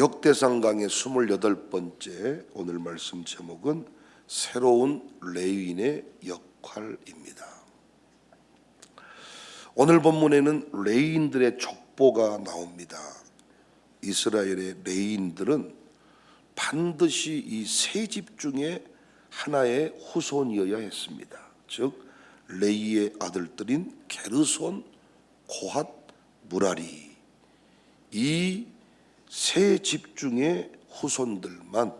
역대상 강의 28번째 오늘 말씀 제목은 새로운 레위인의 역할입니다. 오늘 본문에는 레위인들의 족보가 나옵니다. 이스라엘의 레위인들은 반드시 이 세 집 중에 하나의 후손이어야 했습니다. 즉 레위의 아들들인 게르손, 고핫, 무라리, 이 세 집 중에 후손들만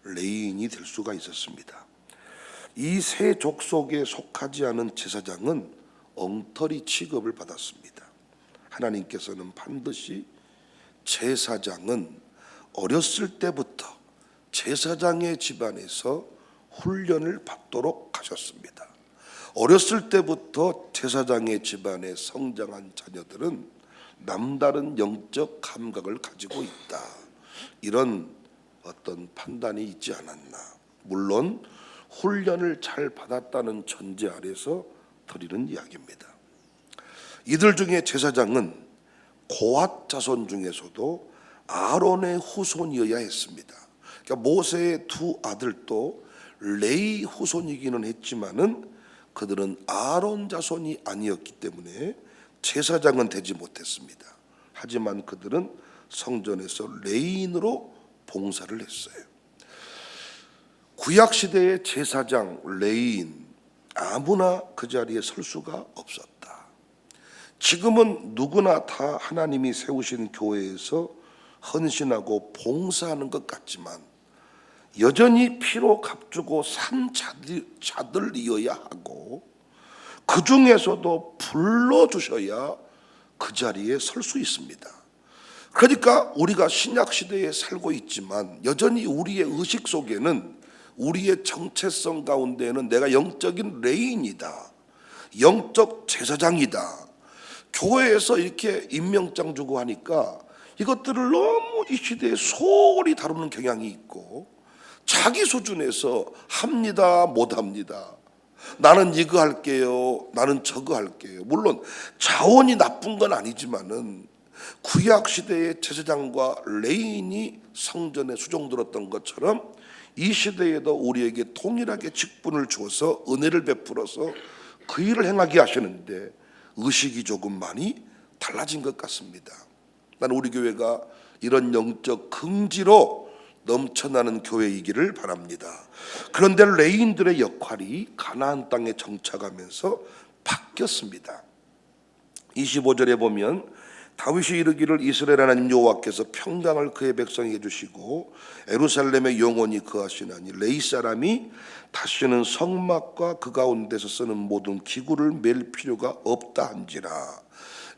레위인이 될 수가 있었습니다. 이 세 족속에 속하지 않은 제사장은 엉터리 취급을 받았습니다. 하나님께서는 반드시 제사장은 어렸을 때부터 제사장의 집안에서 훈련을 받도록 하셨습니다. 어렸을 때부터 제사장의 집안에 성장한 자녀들은 남다른 영적 감각을 가지고 있다, 이런 어떤 판단이 있지 않았나. 물론 훈련을 잘 받았다는 전제 아래서 드리는 이야기입니다. 이들 중에 제사장은 고핫 자손 중에서도 아론의 후손이어야 했습니다. 그러니까 모세의 두 아들도 레위 후손이기는 했지만은 그들은 아론 자손이 아니었기 때문에 제사장은 되지 못했습니다. 하지만 그들은 성전에서 레위인으로 봉사를 했어요. 구약 시대의 제사장, 레위인 아무나 그 자리에 설 수가 없었다. 지금은 누구나 다 하나님이 세우신 교회에서 헌신하고 봉사하는 것 같지만 여전히 피로 값주고 산 자들이어야 하고 그 중에서도 불러주셔야 그 자리에 설 수 있습니다. 그러니까 우리가 신약 시대에 살고 있지만 여전히 우리의 의식 속에는, 우리의 정체성 가운데에는 내가 영적인 레위인이다, 영적 제사장이다, 교회에서 이렇게 임명장 주고 하니까 이것들을 너무 이 시대에 소홀히 다루는 경향이 있고 자기 수준에서 합니다, 못합니다, 나는 이거 할게요, 나는 저거 할게요. 물론 자원이 나쁜 건 아니지만은 구약 시대의 제사장과 레위인이 성전에 수종들었던 것처럼 이 시대에도 우리에게 동일하게 직분을 주어서 은혜를 베풀어서 그 일을 행하게 하시는데 의식이 조금 많이 달라진 것 같습니다. 나는 우리 교회가 이런 영적 긍지로 넘쳐나는 교회이기를 바랍니다. 그런데 레위인들의 역할이 가나안 땅에 정착하면서 바뀌었습니다. 25절에 보면 다윗이 이르기를 이스라엘 하나님 여호와께서 평강을 그의 백성에게 주시고 예루살렘에 영원히 거하시나니 레위 사람이 다시는 성막과 그 가운데서 쓰는 모든 기구를 맬 필요가 없다 한지라.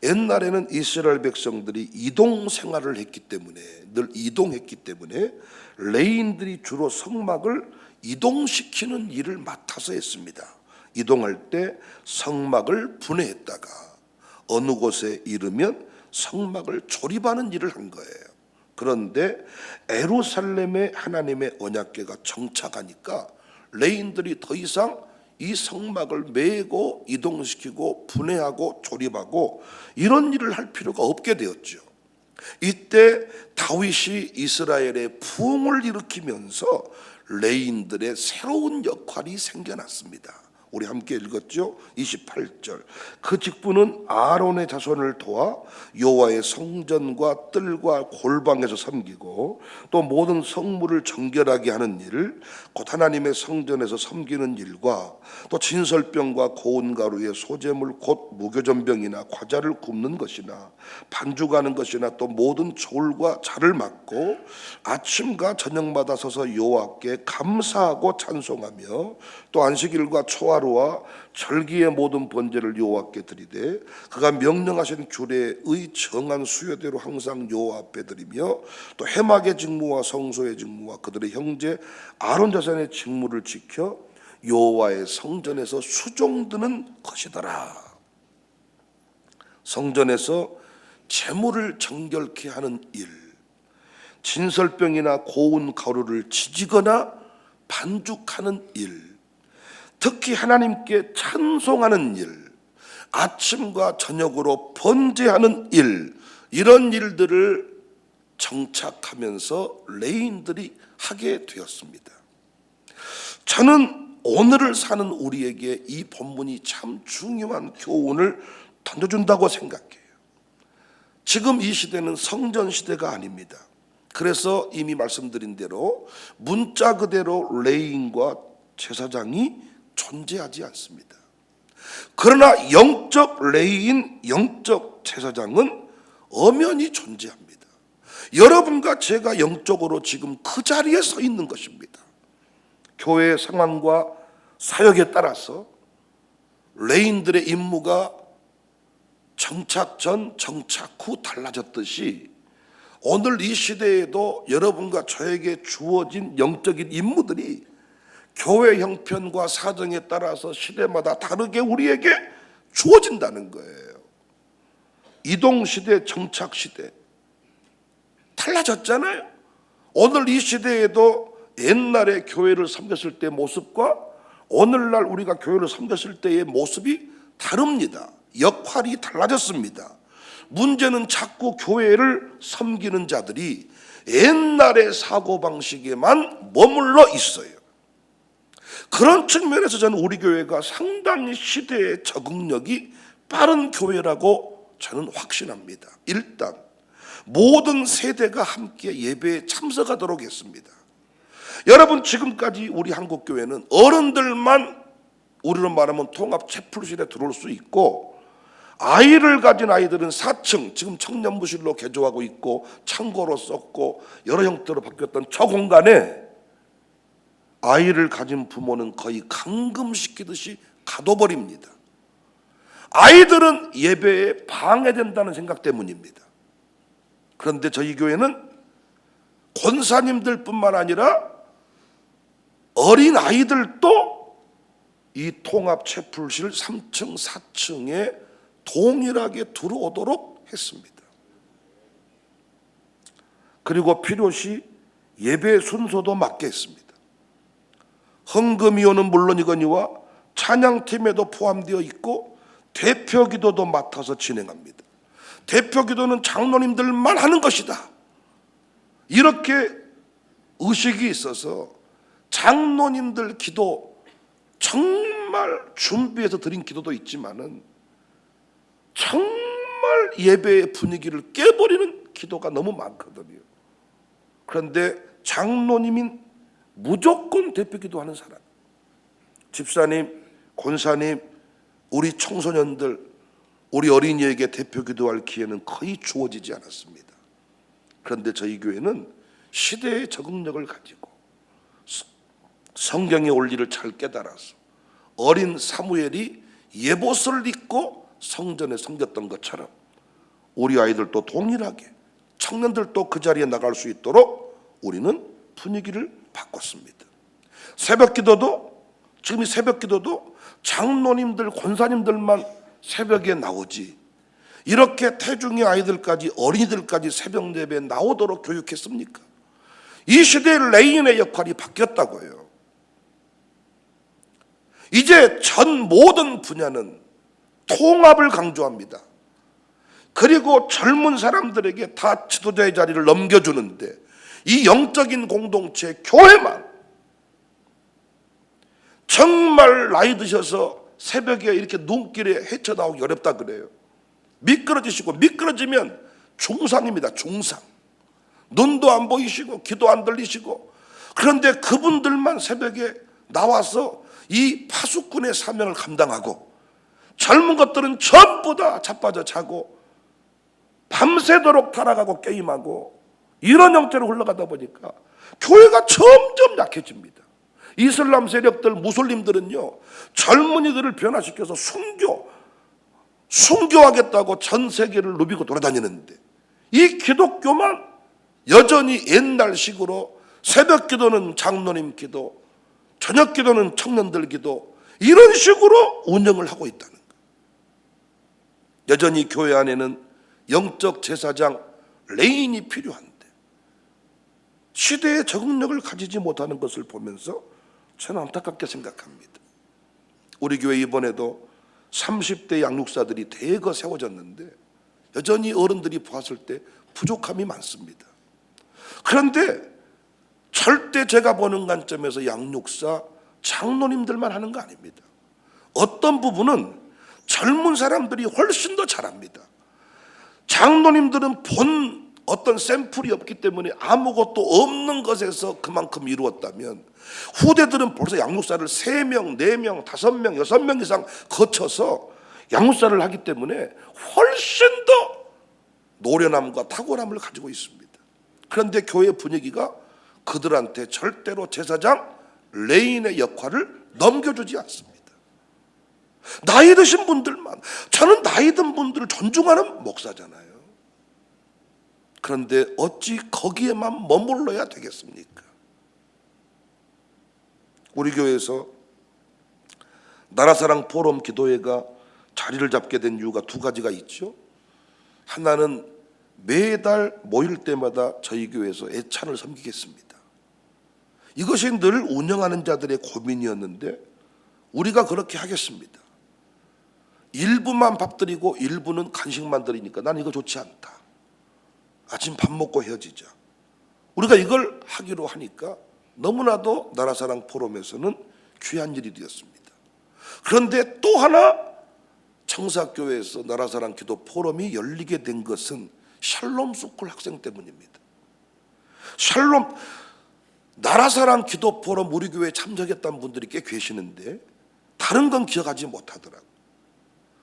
옛날에는 이스라엘 백성들이 이동 생활을 했기 때문에, 늘 이동했기 때문에 레위인들이 주로 성막을 이동시키는 일을 맡아서 했습니다. 이동할 때 성막을 분해했다가 어느 곳에 이르면 성막을 조립하는 일을 한 거예요. 그런데 예루살렘에 하나님의 언약궤가 정착하니까 레위인들이 더 이상 이 성막을 메고 이동시키고 분해하고 조립하고 이런 일을 할 필요가 없게 되었죠. 이때 다윗이 이스라엘의 부흥을 일으키면서 레위인들의 새로운 역할이 생겨났습니다. 우리 함께 읽었죠? 28절. 그 직분은 아론의 자손을 도와 여호와의 성전과 뜰과 골방에서 섬기고 또 모든 성물을 정결하게 하는 일, 곧 하나님의 성전에서 섬기는 일과 또 진설병과 고운 가루의 소재물 곧 무교전병이나 과자를 굽는 것이나 반죽하는 것이나 또 모든 조울과 자를 맡고 아침과 저녁마다 서서 여호와께 감사하고 찬송하며 또 안식일과 초하루와 절기의 모든 번제를 여호와께 드리되 그가 명령하신 규례의 정한 수요대로 항상 여호와 앞에 드리며 또 회막의 직무와 성소의 직무와 그들의 형제 아론 자손의 직무를 지켜 여호와의 성전에서 수종드는 것이더라. 성전에서 제물을 정결케 하는 일, 진설병이나 고운 가루를 지지거나 반죽하는 일, 특히 하나님께 찬송하는 일, 아침과 저녁으로 번제하는 일, 이런 일들을 정착하면서 레인들이 하게 되었습니다. 저는 오늘을 사는 우리에게 이 본문이 참 중요한 교훈을 던져준다고 생각해요. 지금 이 시대는 성전 시대가 아닙니다. 그래서 이미 말씀드린 대로 문자 그대로 레위인과 제사장이 존재하지 않습니다. 그러나 영적 레위인, 영적 제사장은 엄연히 존재합니다. 여러분과 제가 영적으로 지금 그 자리에 서 있는 것입니다. 교회 상황과 사역에 따라서 레위인들의 임무가 정착 전, 정착 후 달라졌듯이 오늘 이 시대에도 여러분과 저에게 주어진 영적인 임무들이 교회 형편과 사정에 따라서 시대마다 다르게 우리에게 주어진다는 거예요. 이동시대, 정착시대 달라졌잖아요. 오늘 이 시대에도 옛날에 교회를 섬겼을 때의 모습과 오늘날 우리가 교회를 섬겼을 때의 모습이 다릅니다. 역할이 달라졌습니다. 문제는 자꾸 교회를 섬기는 자들이 옛날의 사고방식에만 머물러 있어요. 그런 측면에서 저는 우리 교회가 상당히 시대의 적응력이 빠른 교회라고 저는 확신합니다. 일단 모든 세대가 함께 예배에 참석하도록 했습니다. 여러분, 지금까지 우리 한국교회는 어른들만 우리로 말하면 통합 채플실에 들어올 수 있고, 아이를 가진 아이들은 4층, 지금 청년부실로 개조하고 있고 창고로 썼고 여러 형태로 바뀌었던 저 공간에 아이를 가진 부모는 거의 감금시키듯이 가둬버립니다. 아이들은 예배에 방해된다는 생각 때문입니다. 그런데 저희 교회는 권사님들뿐만 아니라 어린 아이들도 이 통합 채플실 3층, 4층에 동일하게 들어오도록 했습니다. 그리고 필요시 예배 순서도 맞게 했습니다. 헌금위원은 물론이거니와 찬양팀에도 포함되어 있고 대표 기도도 맡아서 진행합니다. 대표 기도는 장로님들만 하는 것이다. 이렇게 의식이 있어서 장로님들 기도 정말 준비해서 드린 기도도 있지만은 정말 예배의 분위기를 깨버리는 기도가 너무 많거든요. 그런데 장로님인 무조건 대표 기도하는 사람, 집사님, 권사님, 우리 청소년들, 우리 어린이에게 대표 기도할 기회는 거의 주어지지 않았습니다. 그런데 저희 교회는 시대의 적응력을 가지고 성경의 원리를 잘 깨달아서 어린 사무엘이 예봇을 입고 성전에 섬겼던 것처럼 우리 아이들도 동일하게, 청년들도 그 자리에 나갈 수 있도록 우리는 분위기를 바꿨습니다. 새벽 기도도, 지금 이 새벽 기도도 장로님들, 권사님들만 새벽에 나오지 이렇게 태중의 아이들까지, 어린이들까지 새벽 예배에 나오도록 교육했습니까? 이 시대의 레인의 역할이 바뀌었다고요. 이제 전 모든 분야는 통합을 강조합니다. 그리고 젊은 사람들에게 다 지도자의 자리를 넘겨주는데 이 영적인 공동체 교회만 정말 나이 드셔서 새벽에 이렇게 눈길에 헤쳐나오기 어렵다 그래요. 미끄러지시고, 미끄러지면 중상입니다. 중상. 눈도 안 보이시고 귀도 안 들리시고, 그런데 그분들만 새벽에 나와서 이 파수꾼의 사명을 감당하고 젊은 것들은 전부 다 자빠져 자고 밤새도록 타락하고 게임하고 이런 형태로 흘러가다 보니까 교회가 점점 약해집니다. 이슬람 세력들, 무슬림들은요, 젊은이들을 변화시켜서 순교하겠다고 전 세계를 누비고 돌아다니는데 이 기독교만 여전히 옛날식으로 새벽 기도는 장로님 기도, 저녁 기도는 청년들 기도, 이런 식으로 운영을 하고 있다는 거예요. 여전히 교회 안에는 영적 제사장, 레인이 필요한데 시대의 적응력을 가지지 못하는 것을 보면서 저는 안타깝게 생각합니다. 우리 교회 이번에도 30대 양육사들이 대거 세워졌는데 여전히 어른들이 보았을 때 부족함이 많습니다. 그런데 절대 제가 보는 관점에서 양육사 장로님들만 하는 거 아닙니다. 어떤 부분은 젊은 사람들이 훨씬 더 잘합니다. 장로님들은 본 어떤 샘플이 없기 때문에 아무것도 없는 것에서 그만큼 이루었다면, 후대들은 벌써 양육사를 3명, 4명, 5명, 6명 이상 거쳐서 양육사를 하기 때문에 훨씬 더 노련함과 탁월함을 가지고 있습니다. 그런데 교회 분위기가 그들한테 절대로 제사장 레인의 역할을 넘겨주지 않습니다. 나이 드신 분들만, 저는 나이 든 분들을 존중하는 목사잖아요. 그런데 어찌 거기에만 머물러야 되겠습니까? 우리 교회에서 나라사랑 포럼 기도회가 자리를 잡게 된 이유가 2가지가 있죠. 하나는 매달 모일 때마다 저희 교회에서 애찬을 섬기겠습니다. 이것이 늘 운영하는 자들의 고민이었는데 우리가 그렇게 하겠습니다. 일부만 밥 드리고 일부는 간식만 드리니까 난 이거 좋지 않다. 아침 밥 먹고 헤어지자. 우리가 이걸 하기로 하니까 너무나도 나라사랑 포럼에서는 귀한 일이 되었습니다. 그런데 또 하나 청사교회에서 나라사랑 기도 포럼이 열리게 된 것은 샬롬 스쿨 학생 때문입니다. 샬롬 나라사랑 기도 포럼 우리 교회에 참석했던 분들이 꽤 계시는데 다른 건 기억하지 못하더라고요.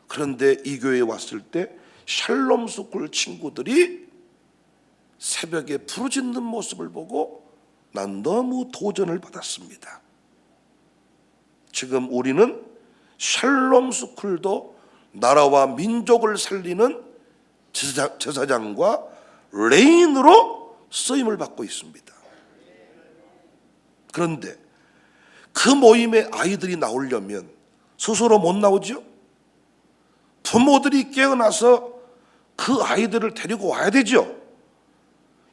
그런데 이 교회에 왔을 때 샬롬 스쿨 친구들이 새벽에 부르짖는 모습을 보고 난 너무 도전을 받았습니다. 지금 우리는 샬롬 스쿨도 나라와 민족을 살리는 제사장과 레인으로 쓰임을 받고 있습니다. 그런데 그 모임에 아이들이 나오려면 스스로 못 나오죠? 부모들이 깨어나서 그 아이들을 데리고 와야 되죠.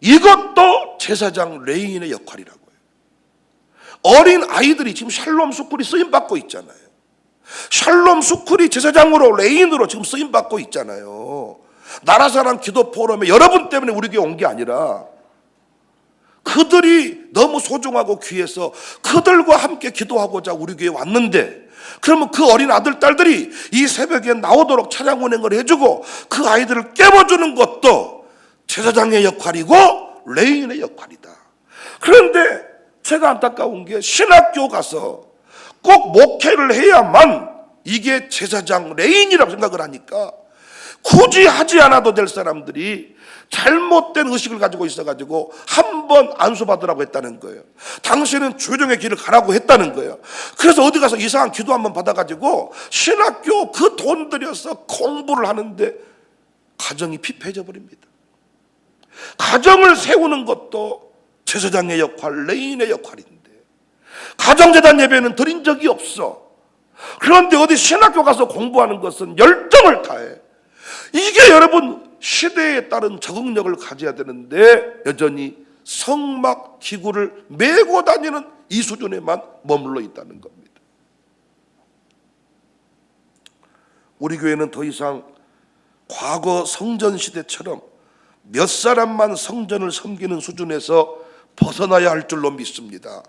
이것도 제사장 레인의 역할이라고요. 어린 아이들이 지금 샬롬 스쿨이 쓰임받고 있잖아요. 샬롬 스쿨이 제사장으로 레인으로 지금 쓰임받고 있잖아요. 나라사랑 기도 포럼에 여러분 때문에 우리 교회 온 게 아니라 그들이 너무 소중하고 귀해서 그들과 함께 기도하고자 우리 교회에 왔는데, 그러면 그 어린 아들, 딸들이 이 새벽에 나오도록 차량 운행을 해주고 그 아이들을 깨워주는 것도 제사장의 역할이고 레인의 역할이다. 그런데 제가 안타까운 게 신학교 가서 꼭 목회를 해야만 이게 제사장 레인이라고 생각을 하니까 굳이 하지 않아도 될 사람들이 잘못된 의식을 가지고 있어가지고 한 번 안수받으라고 했다는 거예요. 당신은 조정의 길을 가라고 했다는 거예요. 그래서 어디 가서 이상한 기도 한번 받아가지고 신학교 그 돈 들여서 공부를 하는데 가정이 피폐해져 버립니다. 가정을 세우는 것도 제사장의 역할, 레인의 역할인데 가정재단 예배는 드린 적이 없어. 그런데 어디 신학교 가서 공부하는 것은 열정을 다해. 이게 여러분 시대에 따른 적응력을 가져야 되는데 여전히 성막 기구를 메고 다니는 이 수준에만 머물러 있다는 겁니다. 우리 교회는 더 이상 과거 성전 시대처럼 몇 사람만 성전을 섬기는 수준에서 벗어나야 할 줄로 믿습니다.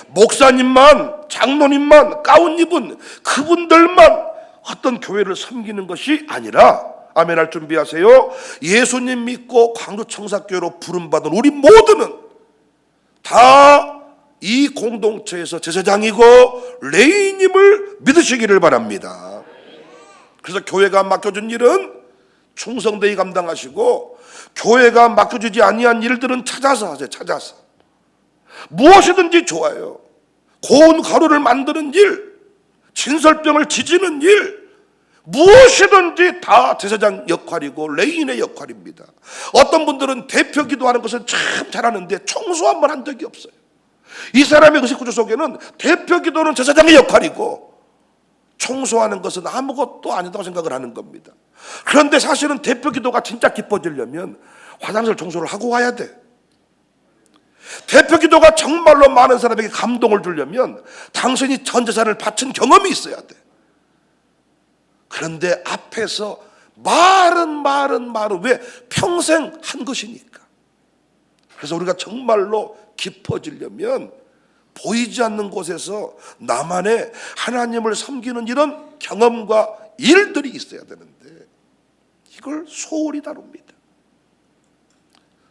목사님만, 장로님만, 가운 입은 그분들만 어떤 교회를 섬기는 것이 아니라, 아멘 할 준비하세요. 예수님 믿고 광주청사교회로 부름받은 우리 모두는 다 이 공동체에서 제사장이고 레인임을 믿으시기를 바랍니다. 그래서 교회가 맡겨준 일은 충성되이 감당하시고, 교회가 맡겨주지 아니한 일들은 찾아서 하세요. 찾아서 무엇이든지 좋아요. 고운 가루를 만드는 일, 진설병을 지지는 일, 무엇이든지 다 제사장 역할이고 레인의 역할입니다. 어떤 분들은 대표 기도하는 것은 참 잘하는데 청소 한 번 한 적이 없어요. 이 사람의 의식구조 속에는 대표 기도는 제사장의 역할이고 청소하는 것은 아무것도 아니다고 생각을 하는 겁니다. 그런데 사실은 대표 기도가 진짜 기뻐지려면 화장실 청소를 하고 와야 돼. 대표 기도가 정말로 많은 사람에게 감동을 주려면 당신이 전 재산을 바친 경험이 있어야 돼. 그런데 앞에서 말은 왜 평생 한 것이니까. 그래서 우리가 정말로 깊어지려면 보이지 않는 곳에서 나만의 하나님을 섬기는 이런 경험과 일들이 있어야 되는데 이걸 소홀히 다룹니다.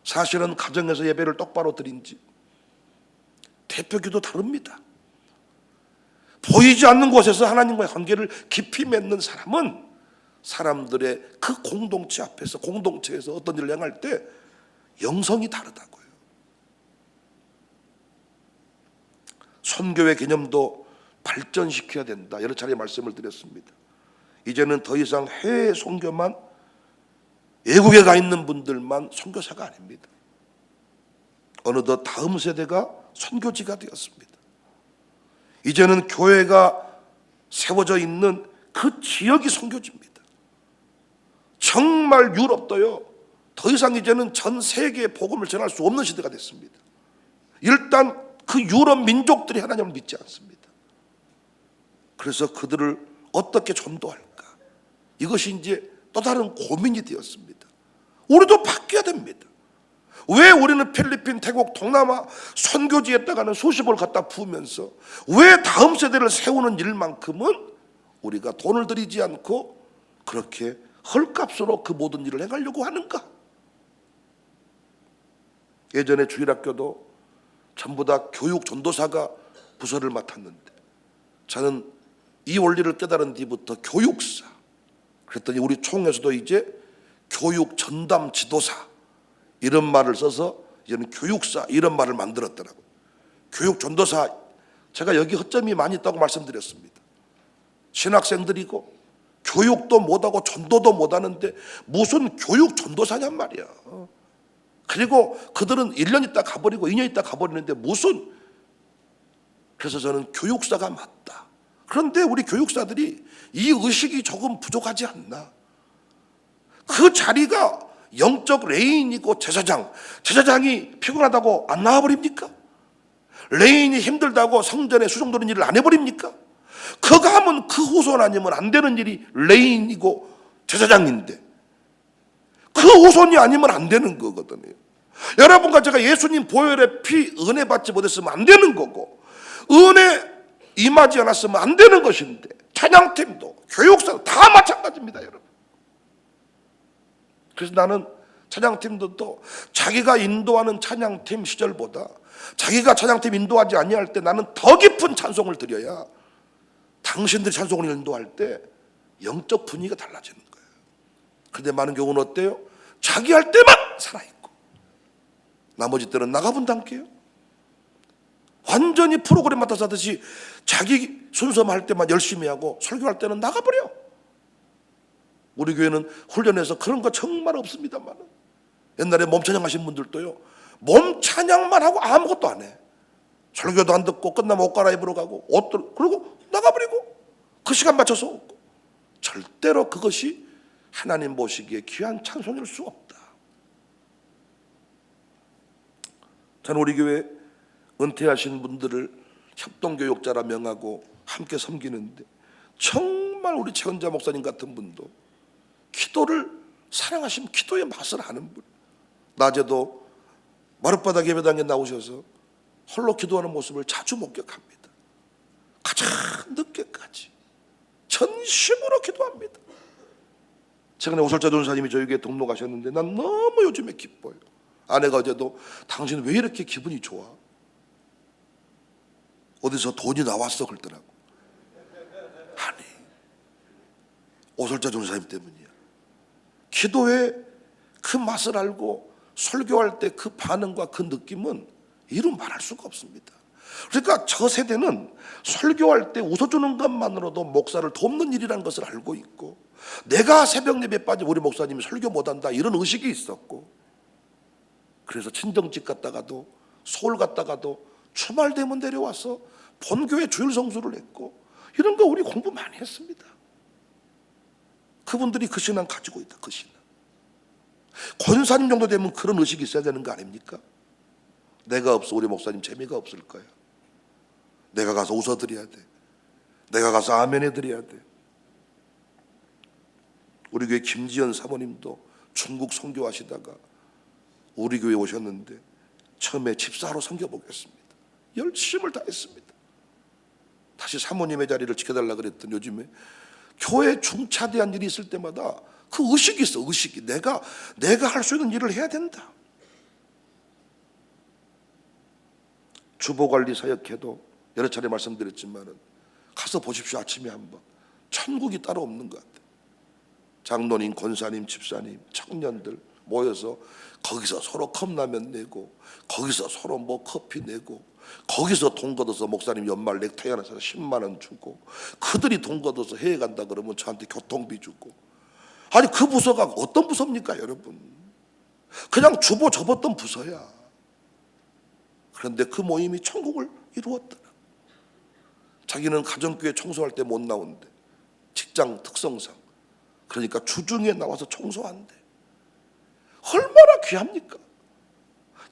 사실은 가정에서 예배를 똑바로 드린지 대표기도 다릅니다. 보이지 않는 곳에서 하나님과의 관계를 깊이 맺는 사람은 사람들의 그 공동체 앞에서, 공동체에서 어떤 일을 행할 때 영성이 다르다고요. 선교의 개념도 발전시켜야 된다. 여러 차례 말씀을 드렸습니다. 이제는 더 이상 해외 선교만, 외국에 가 있는 분들만 선교사가 아닙니다. 어느덧 다음 세대가 선교지가 되었습니다. 이제는 교회가 세워져 있는 그 지역이 선교지입니다. 정말 유럽도요, 더 이상 이제는 전 세계에 복음을 전할 수 없는 시대가 됐습니다. 일단 그 유럽 민족들이 하나님을 믿지 않습니다. 그래서 그들을 어떻게 전도할까? 이것이 이제 또 다른 고민이 되었습니다. 우리도 바뀌어야 됩니다. 왜 우리는 필리핀, 태국, 동남아 선교지에다가는 수십을 갖다 부으면서 왜 다음 세대를 세우는 일만큼은 우리가 돈을 들이지 않고 그렇게 헐값으로 그 모든 일을 행하려고 하는가? 예전에 주일학교도 전부 다 교육 전도사가 부서를 맡았는데 저는 이 원리를 깨달은 뒤부터 교육사, 그랬더니 우리 총에서도 이제 교육 전담 지도사 이런 말을 써서 이제는 교육사 이런 말을 만들었더라고요. 교육 전도사, 제가 여기 허점이 많이 있다고 말씀드렸습니다. 신학생들이고 교육도 못하고 전도도 못하는데 무슨 교육 전도사냔 말이야. 그리고 그들은 1년 있다 가버리고 2년 있다 가버리는데 무슨, 그래서 저는 교육사가 맞다. 그런데 우리 교육사들이 이 의식이 조금 부족하지 않나. 그 자리가 영적 레인이고 제사장이 피곤하다고 안 나와버립니까? 레인이 힘들다고 성전에 수종드는 일을 안 해버립니까? 그가 하면 그 후손 아니면 안 되는 일이 레인이고 제사장인데 그 후손이 아니면 안 되는 거거든요. 여러분과 제가 예수님 보혈의 피 은혜 받지 못했으면 안 되는 거고 은혜 임하지 않았으면 안 되는 것인데 찬양팀도 교육사도 다 마찬가지입니다, 여러분. 그래서 나는 찬양팀들도 자기가 인도하는 찬양팀 시절보다 자기가 찬양팀 인도하지 아니할 때 나는 더 깊은 찬송을 드려야 당신들이 찬송을 인도할 때 영적 분위기가 달라지는 거예요. 그런데 많은 경우는 어때요? 자기 할 때만 살아있고 나머지 때는 나가본다니까요. 완전히 프로그램 맡아서 하듯이 자기 순서만 할 때만 열심히 하고 설교할 때는 나가버려. 우리 교회는 훈련해서 그런 거 정말 없습니다만 옛날에 몸 찬양하신 분들도요, 몸 찬양만 하고 아무것도 안 해. 설교도 안 듣고 끝나면 옷 갈아입으러 가고 옷들 그리고 나가버리고 그 시간 맞춰서 오고. 절대로 그것이 하나님 보시기에 귀한 찬송일 수 없다. 저는 우리 교회 은퇴하신 분들을 협동교육자라 명하고 함께 섬기는데 정말 우리 최은자 목사님 같은 분도 기도를 사랑하시면 기도의 맛을 아는 분, 낮에도 마룻바닥 예배당에 나오셔서 홀로 기도하는 모습을 자주 목격합니다. 가장 늦게까지 전심으로 기도합니다. 최근에 오설자 전사님이 저희 교회에 등록하셨는데 난 너무 요즘에 기뻐요. 아내가 어제도 당신 왜 이렇게 기분이 좋아? 어디서 돈이 나왔어 그러더라고. 아니, 오설자 전사님 때문이야. 기도의 그 맛을 알고 설교할 때 그 반응과 그 느낌은 이루 말할 수가 없습니다. 그러니까 저 세대는 설교할 때 웃어주는 것만으로도 목사를 돕는 일이라는 것을 알고 있고, 내가 새벽 예배 빠져 우리 목사님이 설교 못한다 이런 의식이 있었고, 그래서 친정집 갔다가도 서울 갔다가도 주말 되면 내려와서 본교회 주일 성수를 했고, 이런 거 우리 공부 많이 했습니다. 그분들이 그 신앙 가지고 있다. 그 신앙. 권사님 정도 되면 그런 의식이 있어야 되는 거 아닙니까? 내가 없어 우리 목사님 재미가 없을 거야. 내가 가서 웃어드려야 돼. 내가 가서 아멘 해드려야 돼. 우리 교회 김지연 사모님도 중국 선교하시다가 우리 교회 오셨는데 처음에 집사로 섬겨보겠습니다. 열심을 다했습니다. 다시 사모님의 자리를 지켜달라 그랬더니 요즘에 교회 중차대한 일이 있을 때마다 그 의식이 있어. 의식이 내가 할 수 있는 일을 해야 된다. 주보관리 사역해도 여러 차례 말씀드렸지만은 가서 보십시오. 아침에 한번 천국이 따로 없는 것 같아요. 장로님, 권사님, 집사님, 청년들 모여서 거기서 서로 컵라면 내고, 거기서 서로 뭐 커피 내고, 거기서 돈 걷어서 목사님 연말 넥타이 하나 사서 10만 원 주고, 그들이 돈 걷어서 해외 간다 그러면 저한테 교통비 주고. 아니 그 부서가 어떤 부서입니까 여러분? 그냥 주보 접었던 부서야. 그런데 그 모임이 천국을 이루었더라. 자기는 가정교회 청소할 때 못 나온대. 직장 특성상. 그러니까 주중에 나와서 청소한대. 얼마나 귀합니까?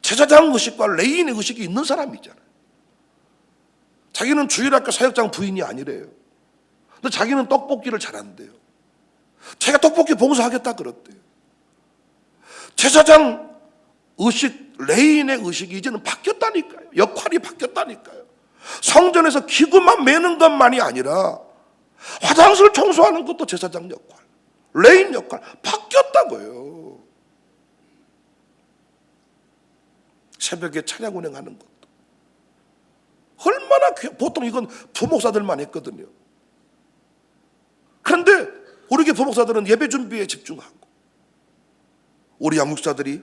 제사장 의식과 레인의 의식이 있는 사람이잖아요. 자기는 주일학교 사역장 부인이 아니래요. 근데 자기는 떡볶이를 잘한대요. 제가 떡볶이 봉사하겠다 그랬대요. 제사장 의식, 레인의 의식이 이제는 바뀌었다니까요. 역할이 바뀌었다니까요. 성전에서 기구만 매는 것만이 아니라 화장실 청소하는 것도 제사장 역할, 레인 역할 바뀌었다고요. 새벽에 찬양 운행하는 것도 얼마나 보통 이건 부목사들만 했거든요. 그런데 우리 교회 부목사들은 예배 준비에 집중하고 우리 양육사들이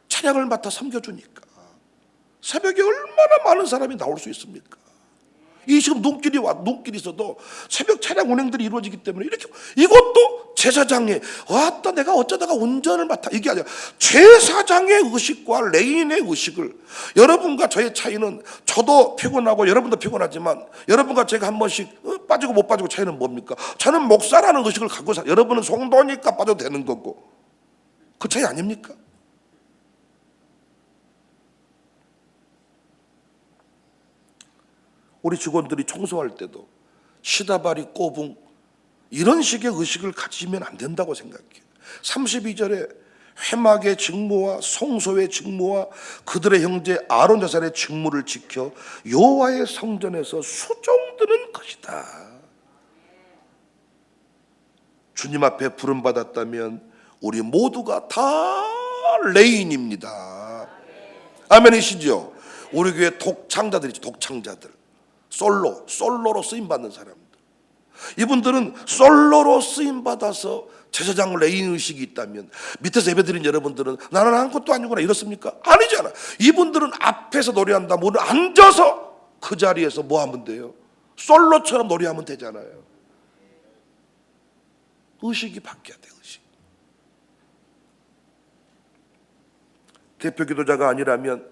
찬양을 맡아 섬겨주니까 새벽에 얼마나 많은 사람이 나올 수 있습니까? 이 지금 눈길이 있어도 새벽 차량 운행들이 이루어지기 때문에 이렇게 이것도 제사장의 왔다 내가 어쩌다가 운전을 맡아 이게 아니라 제사장의 의식과 레인의 의식을 여러분과 저의 차이는 저도 피곤하고 여러분도 피곤하지만 여러분과 제가 한 번씩 빠지고 못 빠지고 차이는 뭡니까? 저는 목사라는 의식을 갖고 여러분은 성도니까 빠져도 되는 거고 그 차이 아닙니까? 우리 직원들이 청소할 때도 시다바리 꼬붕 이런 식의 의식을 가지면 안 된다고 생각해요. 32절에 회막의 직무와 성소의 직무와 그들의 형제 아론 자손의 직무를 지켜 여호와의 성전에서 수종드는 것이다. 주님 앞에 부름받았다면 우리 모두가 다 레인입니다. 아멘이시죠? 우리 교회 독창자들이죠. 독창자들. 솔로로 쓰임받는 사람들. 이분들은 솔로로 쓰임받아서 제사장 레인 의식이 있다면 밑에서 예배드린 여러분들은 나는 아무것도 아니구나 이렇습니까? 아니잖아. 이분들은 앞에서 노래한다. 오늘 앉아서 그 자리에서 뭐 하면 돼요? 솔로처럼 노래하면 되잖아요. 의식이 바뀌어야 돼. 의식. 대표 기도자가 아니라면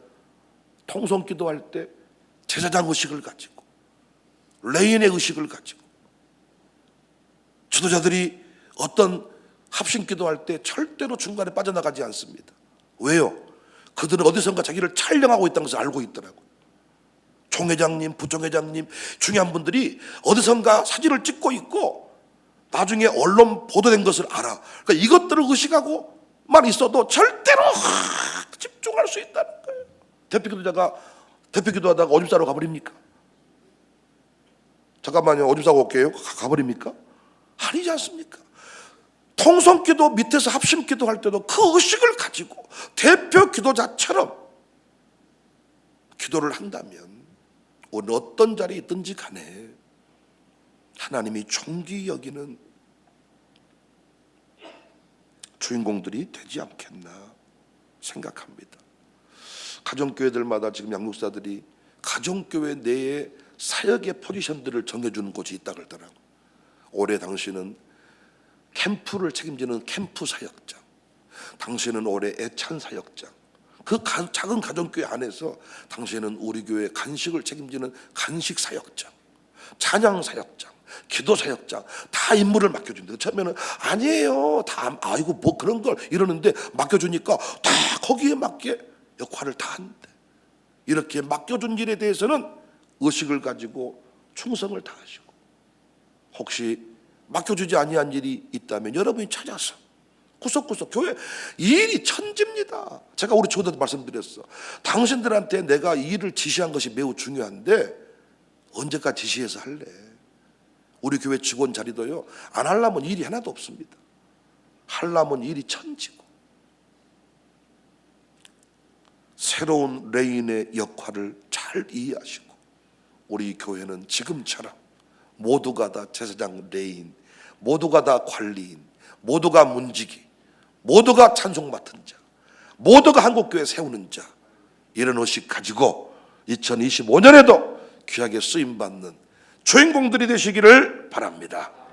통성 기도할 때 제사장 의식을 가지고 레인의 의식을 가지고 지도자들이 어떤 합심 기도할 때 절대로 중간에 빠져나가지 않습니다. 왜요? 그들은 어디선가 자기를 촬영하고 있다는 것을 알고 있더라고요. 총회장님, 부총회장님, 중요한 분들이 어디선가 사진을 찍고 있고 나중에 언론 보도된 것을 알아. 그러니까 이것들을 의식하고만 있어도 절대로 집중할 수 있다는 거예요. 대표 기도하다가 오줌 싸러 가버립니까? 잠깐만요, 오줌 싸고 올게요. 가버립니까? 아니지 않습니까? 통성기도 밑에서 합심기도 할 때도 그 의식을 가지고 대표 기도자처럼 기도를 한다면 어느 어떤 자리에 있든지 간에 하나님이 존귀 여기는 주인공들이 되지 않겠나 생각합니다. 가정교회들마다 지금 양육사들이 가정교회 내에 사역의 포지션들을 정해주는 곳이 있다 그러더라고요. 올해 당신은 캠프를 책임지는 캠프 사역장, 당신은 올해 애찬 사역장, 그 작은 가정교회 안에서 당신은 우리 교회 간식을 책임지는 간식 사역장, 찬양 사역장, 기도 사역장 다 임무를 맡겨준대. 처음에는 아니에요, 다 아이고 뭐 그런 걸 이러는데 맡겨주니까 다 거기에 맞게 역할을 다 한대. 이렇게 맡겨준 일에 대해서는 의식을 가지고 충성을 다하시고 혹시 맡겨주지 아니한 일이 있다면 여러분이 찾아서 구석구석 교회 이 일이 천지입니다. 제가 우리 초대도 말씀드렸어. 당신들한테 내가 이 일을 지시한 것이 매우 중요한데 언제까지 지시해서 할래? 우리 교회 직원 자리도요, 안 하려면 일이 하나도 없습니다. 하려면 일이 천지고. 새로운 레인의 역할을 잘 이해하시고, 우리 교회는 지금처럼 모두가 다 제사장 레인, 모두가 다 관리인, 모두가 문지기, 모두가 찬송 맡은 자, 모두가 한국교회 세우는 자, 이런 의식 가지고 2025년에도 귀하게 쓰임받는 주인공들이 되시기를 바랍니다.